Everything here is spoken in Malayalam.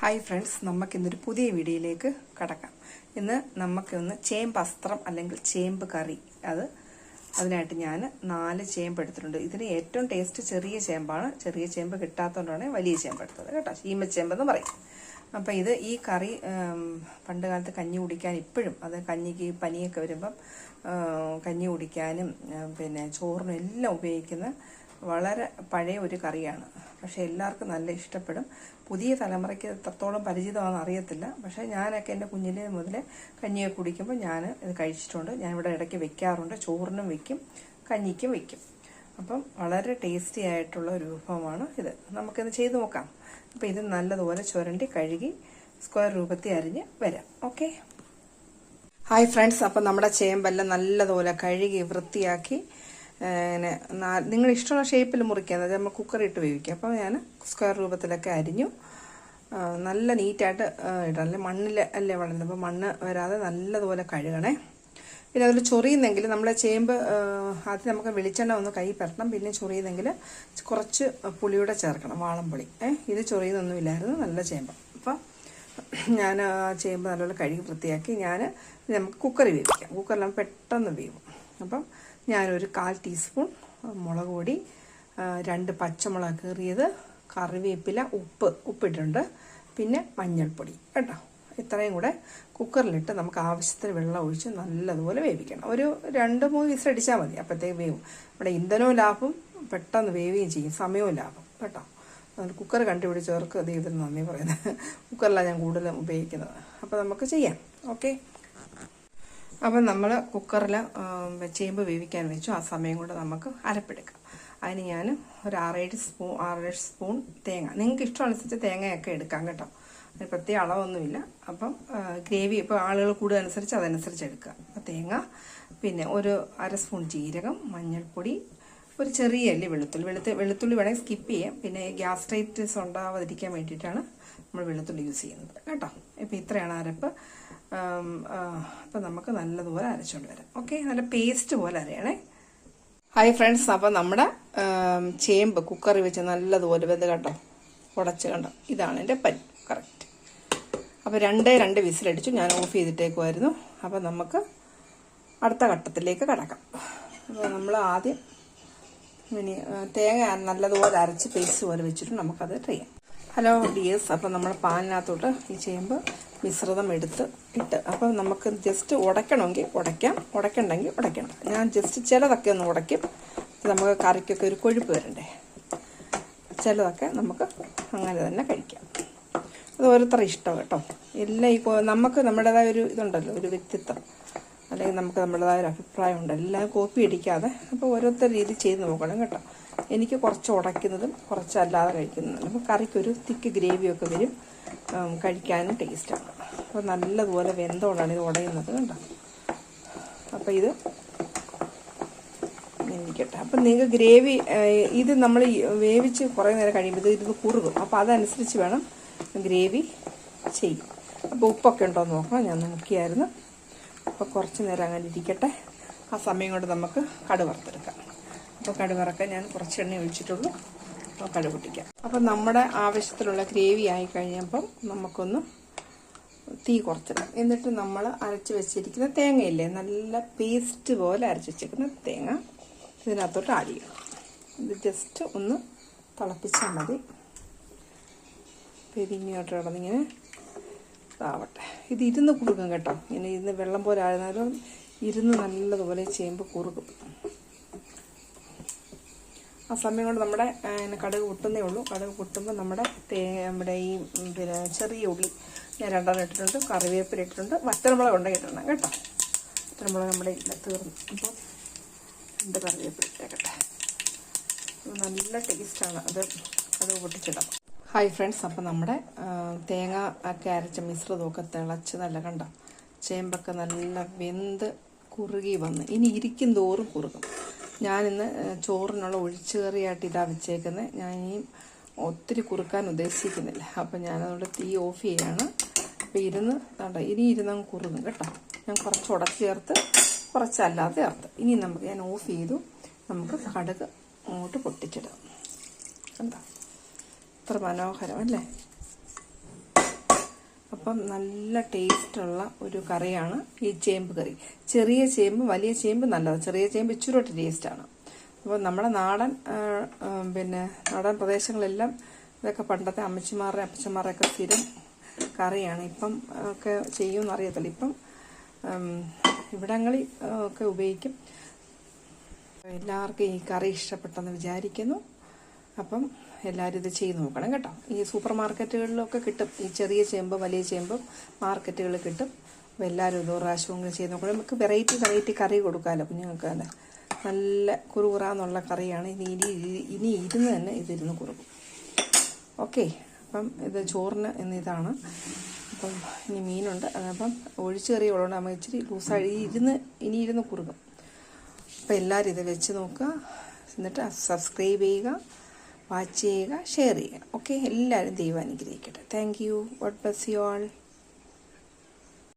ഹായ് ഫ്രണ്ട്സ്, നമുക്കിന്നൊരു പുതിയ വീഡിയോയിലേക്ക് കടക്കാം. ഇന്ന് നമുക്കൊന്ന് ചേമ്പ് അസ്ത്രം അല്ലെങ്കിൽ ചേമ്പ് കറി, അതിനായിട്ട് ഞാൻ 4 ചേമ്പ് എടുത്തിട്ടുണ്ട്. ഇതിന് ഏറ്റവും ടേസ്റ്റ് ചെറിയ ചേമ്പാണ്. ചെറിയ ചേമ്പ് കിട്ടാത്തതുകൊണ്ടാണ് വലിയ ചേമ്പ് എടുത്തത് കേട്ടോ. ചീമച്ചേമ്പെന്ന് പറയും. അപ്പം ഈ കറി പണ്ട് കാലത്ത് കഞ്ഞി കുടിക്കാൻ ഇപ്പോഴും കഞ്ഞിക്ക് പനിയൊക്കെ വരുമ്പം കഞ്ഞി കുടിക്കാനും പിന്നെ ചോറിനും എല്ലാം ഉപയോഗിക്കുന്ന വളരെ പഴയ ഒരു കറിയാണ്. പക്ഷെ എല്ലാവർക്കും നല്ല ഇഷ്ടപ്പെടും. പുതിയ തലമുറയ്ക്ക് എത്രത്തോളം പരിചിതമാണെന്ന് അറിയത്തില്ല. പക്ഷേ ഞാനൊക്കെ എൻ്റെ കുഞ്ഞിലെ മുതലേ കഞ്ഞിയൊക്കെ കുടിക്കുമ്പോൾ ഞാൻ ഇത് കഴിച്ചിട്ടുണ്ട്. ഞാനിവിടെ ഇടയ്ക്ക് വെക്കാറുണ്ട്. ചോറിനും വെക്കും, കഞ്ഞിക്കും വെക്കും. അപ്പം വളരെ ടേസ്റ്റി ആയിട്ടുള്ള ഒരു വിഭവമാണ് ഇത്. നമുക്കിത് ചെയ്ത് നോക്കാം. അപ്പം ഇത് നല്ലതുപോലെ ചുരണ്ടി കഴുകി സ്ക്വയർ രൂപത്തിൽ അരിഞ്ഞ് വരാം. ഓക്കെ. ഹായ് ഫ്രണ്ട്സ്, അപ്പം നമ്മുടെ ചേമ്പെല്ലാം നല്ലതുപോലെ കഴുകി വൃത്തിയാക്കി നിങ്ങൾ ഇഷ്ടമുള്ള ഷേപ്പിൽ മുറിക്കുക. അതായത് നമ്മൾ കുക്കറിട്ട് വേവിക്കുക. അപ്പോൾ ഞാൻ സ്ക്വയർ രൂപത്തിലൊക്കെ അരിഞ്ഞു. നല്ല നീറ്റായിട്ട് ഇടാം. അല്ലെ മണ്ണിൽ അല്ലേ വളരുന്നത്. അപ്പോൾ മണ്ണ് വരാതെ നല്ലതുപോലെ കഴുകണേ. പിന്നെ അതിൽ ചൊറിയുന്നെങ്കിൽ നമ്മളെ ചേമ്പ് ആദ്യം നമുക്ക് വെളിച്ചെണ്ണ ഒന്ന് കൈ പരട്ടണം. പിന്നെ ചൊറിയുന്നെങ്കിൽ കുറച്ച് പുളിയൂടെ ചേർക്കണം, വാളംപുളി. ഇത് ചൊറിയുന്നൊന്നുമില്ലായിരുന്നു, നല്ല ചേമ്പ്. അപ്പം ഞാൻ ചേമ്പ് നല്ലപോലെ കഴുകി വൃത്തിയാക്കി നമുക്ക് കുക്കറിൽ വേവിക്കാം. കുക്കറിലാകുമ്പോൾ പെട്ടെന്ന് വേവും. അപ്പം ഞാനൊരു 1/4 ടീസ്പൂൺ മുളക് പൊടി, 2 പച്ചമുളക് കീറിയത്, കറിവേപ്പില, ഉപ്പിട്ടുണ്ട്, പിന്നെ മഞ്ഞൾപ്പൊടി കേട്ടോ. ഇത്രയും കൂടെ കുക്കറിലിട്ട് നമുക്ക് ആവശ്യത്തിന് വെള്ളം ഒഴിച്ച് നല്ലതുപോലെ വേവിക്കണം. ഒരു 2-3 വിസിലടിച്ചാൽ മതി. അപ്പോഴത്തേക്ക് വേവും. നമ്മുടെ ഇന്ധനവും ലാഭം, പെട്ടെന്ന് വേവുകയും ചെയ്യും, സമയവും ലാഭം കേട്ടോ. കുക്കർ കണ്ടുപിടിച്ചവർക്ക് ദൈവത്തിന് നന്ദി പറയുന്നത്. കുക്കറിലാണ് ഞാൻ കൂടുതലും ഉപയോഗിക്കുന്നത്. അപ്പോൾ നമുക്ക് ചെയ്യാം. ഓക്കെ. അപ്പം നമ്മൾ കുക്കറിൽ ചേമ്പ് വേവിക്കാൻ വെച്ചു. ആ സമയം കൊണ്ട് നമുക്ക് അരപ്പെടുക്കാം. അതിന് ഞാൻ ഒരു 6-7 സ്പൂൺ തേങ്ങ, നിങ്ങൾക്ക് ഇഷ്ടമനുസരിച്ച് തേങ്ങയൊക്കെ എടുക്കാം കേട്ടോ. അതിന് പ്രത്യേക അളവൊന്നുമില്ല. അപ്പം ഗ്രേവി ഇപ്പോൾ ആളുകൾ കൂടുകയനുസരിച്ച് അതനുസരിച്ച് എടുക്കുക. അപ്പം തേങ്ങ, പിന്നെ ഒരു 1/2 സ്പൂൺ ജീരകം, മഞ്ഞൾപ്പൊടി, ഒരു ചെറിയ അല്ലി വെളുത്തുള്ളി വേണമെങ്കിൽ സ്കിപ്പ് ചെയ്യാം. പിന്നെ ഗ്യാസ്ട്രൈറ്റിസ് ഉണ്ടാവാതിരിക്കാൻ വേണ്ടിയിട്ടാണ് നമ്മൾ വെളുത്തുള്ളി യൂസ് ചെയ്യുന്നത് കേട്ടോ. ഇപ്പം ഇത്രയാണ് അരപ്പ്. അപ്പം നമുക്ക് നല്ലതുപോലെ അരച്ചുകൊണ്ട് വരാം. ഓക്കെ. നല്ല പേസ്റ്റ് പോലെ അരയണേ. ഹായ് ഫ്രണ്ട്സ്, അപ്പം നമ്മുടെ ചേമ്പ് കുക്കറിൽ വെച്ച് നല്ലതുപോലെ വെന്ത് കണ്ടോ, ഉടച്ച് കണ്ടോ. ഇതാണ് എൻ്റെ കറക്റ്റ്. അപ്പോൾ 2 വിസിലടിച്ചു. ഞാൻ ഓഫ് ചെയ്തിട്ടേക്കുമായിരുന്നു. അപ്പം നമുക്ക് അടുത്ത ഘട്ടത്തിലേക്ക് കടക്കാം. അപ്പോൾ നമ്മൾ ആദ്യം തേങ്ങ നല്ലതുപോലെ അരച്ച് പേസ്റ്റ് പോലെ വെച്ചിട്ട് നമുക്കത് ട്രൈ ചെയ്യാം. ഹലോ ഡിയേഴ്സ്, അപ്പം നമ്മൾ പാനിനകത്തോട്ട് ഈ ചേമ്പ് മിശ്രിതം ഇട്ട് അപ്പം നമുക്ക് ജസ്റ്റ് ഉടയ്ക്കണമെങ്കിൽ ഉടയ്ക്കാം, ഉടയ്ക്കണ്ടെങ്കിൽ ഉടയ്ക്കണം. ഞാൻ ജസ്റ്റ് ചിലതൊക്കെ ഒന്ന് ഉടയ്ക്കും. നമുക്ക് കറിക്കൊക്കെ ഒരു കൊഴുപ്പ് വരണ്ടേ. ചിലതൊക്കെ നമുക്ക് അങ്ങനെ തന്നെ കഴിക്കാം. അത് ഓരോരുത്തരുടെ ഇഷ്ടം കേട്ടോ. എല്ലാം നമുക്ക് നമ്മുടേതായ ഒരു ഇതുണ്ടല്ലോ, ഒരു വ്യക്തിത്വം, അല്ലെങ്കിൽ നമുക്ക് നമ്മുടേതായ ഒരു അഭിപ്രായം ഉണ്ട്. എല്ലാം കോപ്പി അടിക്കാതെ അപ്പോൾ ഓരോരുത്തർ രീതി ചെയ്ത് നോക്കണം കേട്ടോ. എനിക്ക് കുറച്ച് ഉടയ്ക്കുന്നതും കുറച്ച് അല്ലാതെ കഴിക്കുന്നതും. അപ്പോൾ കറിക്കൊരു തിക്ക് ഗ്രേവിയൊക്കെ വരും, കഴിക്കാനും ടേസ്റ്റാണ്. അപ്പോൾ നല്ലതുപോലെ വെന്തോടാണ് ഇത് ഉടയുന്നത് കണ്ടോ. അപ്പോൾ ഇത് ഇരിക്കട്ടെ. അപ്പം നിങ്ങൾക്ക് ഗ്രേവി ഇത് നമ്മൾ വേവിച്ച് കുറേ നേരം കഴിയുമ്പോൾ ഇത് കുറുകും. അപ്പോൾ അതനുസരിച്ച് വേണം ഗ്രേവി ചെയ്യും. അപ്പോൾ ഉപ്പൊക്കെ ഉണ്ടോ എന്ന് നോക്കണം. ഞാൻ നോക്കിയായിരുന്നു. അപ്പോൾ കുറച്ച് നേരം അങ്ങനെ ഇരിക്കട്ടെ. ആ സമയം കൊണ്ട് നമുക്ക് കടുക് വറുത്തെടുക്കാം. അപ്പോൾ കടുക് വറക്കാൻ ഞാൻ കുറച്ച് എണ്ണ ഒഴിച്ചിട്ടുള്ളൂ. അപ്പോൾ കടുക് പൊട്ടിക്കാം. അപ്പം നമ്മുടെ ആവശ്യത്തിലുള്ള ഗ്രേവി ആയി കഴിഞ്ഞപ്പം നമുക്കൊന്ന് തീ കുറച്ചിടാം. എന്നിട്ട് നമ്മൾ അരച്ച് വെച്ചിരിക്കുന്ന തേങ്ങയില്ലേ, നല്ല പേസ്റ്റ് പോലെ അരച്ച് വെച്ചിരിക്കുന്ന തേങ്ങ ഇതിനകത്തോട്ട് ആഡ് ചെയ്യണം. ഇത് ജസ്റ്റ് ഒന്ന് തിളപ്പിച്ചാൽ മതി. പെരിഞ്ഞോട്ട് കിടന്നിങ്ങനെ ഇതാവട്ടെ. ഇത് ഇരുന്ന് കുറുകും കേട്ടോ. ഇങ്ങനെ ഇരുന്ന് വെള്ളം പോലെ ആയിരുന്നാലും ഇരുന്ന് നല്ലതുപോലെ ചേമ്പ് കുറുകും. ആ സമയം കൊണ്ട് നമ്മുടെ കടുക് പൊട്ടുന്നേ ഉള്ളൂ. കടുക് പൊട്ടുമ്പോൾ നമ്മുടെ ഈ പിന്നെ ചെറിയ ഉള്ളി ഞാൻ 2 ഇട്ടിട്ടുണ്ട്, കറിവേപ്പില ഇട്ടിട്ടുണ്ട്, വറ്റൽമുളക് ഉണ്ടാക്കിയിട്ടുണ്ട് കേട്ടോ. വറ്റൽമുളക് നമ്മുടെ ഇല്ല, തീർന്നു. അപ്പോൾ 2 കറിവേപ്പില ഇട്ടേക്കട്ടെ. നല്ല ടേസ്റ്റാണ് അത് പൊട്ടിച്ചിടാം. ഹായ് ഫ്രണ്ട്സ്, അപ്പം നമ്മുടെ തേങ്ങ ഒക്കെ അരച്ച മിശ്രിതമൊക്കെ തിളച്ച് നല്ല കണ്ടോ, ചേമ്പൊക്കെ നല്ല വെന്ത് കുറുകി വന്ന് ഇനി ഇരിക്കും തോറും കുറുകും. ഞാനിന്ന് ചോറിനുള്ള ഒഴിച്ചുകറിയായിട്ട് ഇതാ വെച്ചേക്കുന്നത്. ഞാൻ ഇനി ഒത്തിരി കുറുക്കാൻ ഉദ്ദേശിക്കുന്നില്ല. അപ്പം ഞാനതുകൊണ്ട് തീ ഓഫ് ചെയ്യാണ്. അപ്പോൾ ഇനി ഇരുന്നങ്ങ് കുറുകും കേട്ടോ. ഞാൻ കുറച്ച് ഉടച്ച് ചേർത്ത് കുറച്ചല്ലാതെ ചേർത്ത് ഇനി ഞാൻ ഓഫ് ചെയ്തു. നമുക്ക് കടുക് അങ്ങോട്ട് പൊട്ടിച്ചിടാം. കണ്ടോ, എത്ര മനോഹരം അല്ലേ. അപ്പം നല്ല ടേസ്റ്റുള്ള ഒരു കറിയാണ് ഈ ചേമ്പ് കറി. ചെറിയ ചേമ്പ് വലിയ ചേമ്പ് നല്ലതാണ്, ചെറിയ ചേമ്പ് ഇച്ചിരി ടേസ്റ്റാണ്. അപ്പോൾ നമ്മുടെ നാടൻ നാടൻ പ്രദേശങ്ങളെല്ലാം ഇതൊക്കെ പണ്ടത്തെ അമ്മച്ചിമാരുടെ അപ്പച്ചന്മാരുടെയൊക്കെ സ്ഥിരം കറിയാണ്. ഇപ്പം ഒക്കെ ചെയ്യുമെന്ന് അറിയത്തില്ല. ഇപ്പം ഇവിടങ്ങളിൽ ഒക്കെ ഉപയോഗിക്കും. എല്ലാവർക്കും ഈ കറി ഇഷ്ടപ്പെട്ടെന്ന് വിചാരിക്കുന്നു. അപ്പം എല്ലാവരും ഇത് ചെയ്ത് നോക്കണം കേട്ടോ. ഈ സൂപ്പർ മാർക്കറ്റുകളിലൊക്കെ കിട്ടും ഈ ചെറിയ ചേമ്പ്, വലിയ ചേമ്പും മാർക്കറ്റുകളിൽ കിട്ടും. അപ്പോൾ എല്ലാവരും ഇത് പ്രാവശ്യം ചെയ്ത് നോക്കണം. നമുക്ക് വെറൈറ്റി കറി കൊടുക്കാമല്ലോ കുഞ്ഞുങ്ങൾക്ക്. തന്നെ നല്ല കുറുകുറാന്നുള്ള കറിയാണ്. ഇനി ഇരുന്ന് തന്നെ ഇതിരുന്ന് കുറുകും. ഓക്കെ, അപ്പം ഇത് ചോറിന് ഇതാണ്. അപ്പം ഇനി മീനുണ്ട്. അപ്പം ഒഴിച്ച് കറി ഉള്ളതുകൊണ്ട് നമ്മൾ ഇച്ചിരി ലൂസായി ഇനി ഇരുന്ന് കുറുകും. അപ്പോൾ എല്ലാവരും ഇത് വെച്ച് നോക്കുക. എന്നിട്ട് സബ്സ്ക്രൈബ് ചെയ്യുക, വാച്ച് ചെയ്യുക, ഷെയർ ചെയ്യുക. ഓക്കെ, എല്ലാവരും ദൈവം അനുഗ്രഹിക്കട്ടെ. Thank you. God bless you all.